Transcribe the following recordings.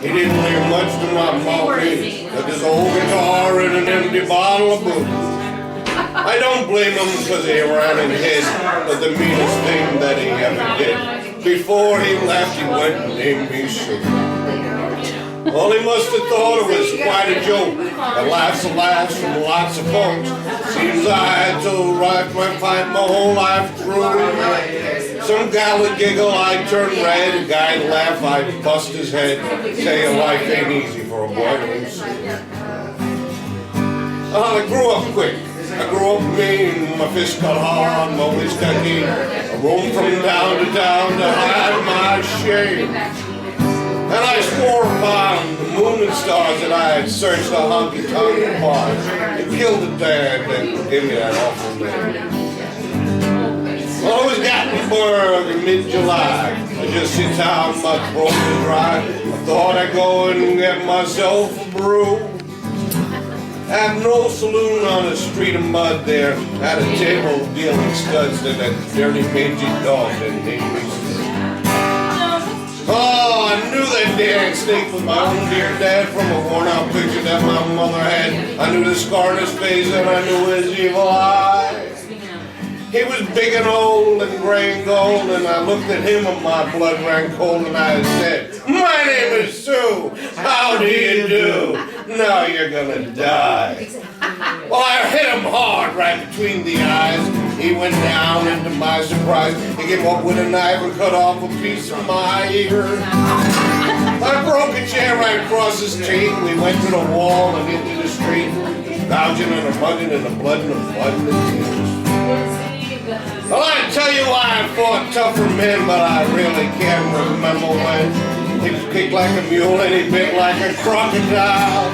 He didn't leave much to my mommy, but his old guitar and an empty bottle of booze. I don't blame him because he ran and hid, but the meanest thing that he ever did. Before he left, he went and named me Sugar. Well, he must have thought it was quite a joke. And laughs and laughs from lots of folks. Seems I had to write my fight my whole life through. Some gal would giggle, I'd turn red. A guy'd laugh, I'd bust his head. Say life ain't easy for a boy named Sugar. I grew up quick. I grew up mean. My fist got hard, my waist got deep. I roamed from town to hide my shame. And I swore upon the moon and stars that I had searched the honky-tonk bars and killed the dad that gave me that awful name. Well, it was Gatlinburg in mid-July. I just sit down, my throat was dry. I thought I'd go and get myself a brew. Had no saloon on a street of mud there. Had a table dealing studs and a dirty mangy dog that named me. Oh, I knew that damn snake was my own dear dad from a worn-out picture that my mother had. I knew the scar on his face and I knew his evil eye. He was big and old and gray and gold, and I looked at him and my blood ran cold and I said, "My name is Sue. How do you do? Now you're gonna die." Well, I hit him hard right between the eyes. He went down, and to my surprise, he came up with a knife and cut off a piece of my ear. I broke a chair right across his teeth. We went to the wall and into the street, gouging and mugging in the blood and the blood and the tears. Well, I tell you why I fought tougher men, but I really can't remember when. He kicked like a mule and he bit like a crocodile.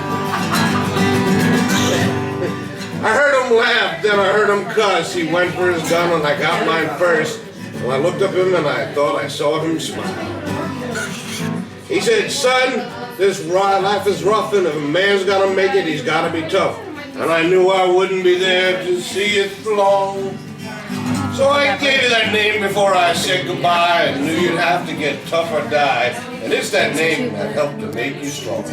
I heard him laugh, then I heard him cuss. He went for his gun and I got mine first. Well, I looked up at him and I thought I saw him smile. He said, "Son, this life is rough, and if a man's gotta make it, he's gotta be tough." And I knew I wouldn't be there to see it long. So I gave you that name before I said goodbye. I knew you'd have to get tough or die. And it's that name that helped to make you strong.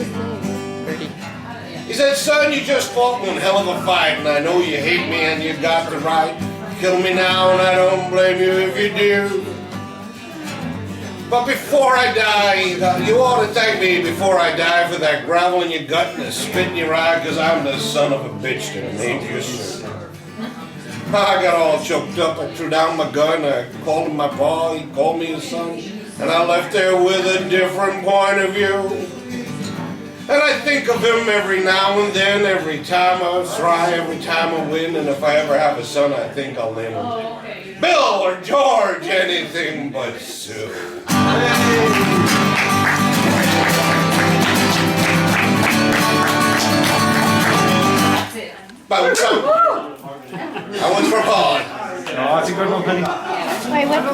He said, "Son, you just fought one hell of a fight, and I know you hate me and you got the right. Kill me now, and I don't blame you if you do. But before I die, you ought to thank me before I die for that gravel in your gut and the spit in your eye, because I'm the son of a bitch that named you Sue." I got all choked up. I threw down my gun. I called him my pa. He called me his son. And I left there with a different point of view. And I think of him every now and then, every time I try, every time I win. And if I ever have a son, I think I'll name him Bill or George, anything but Sue. That was for Paul. Oh, that's a good one, Penny. Wait, what's the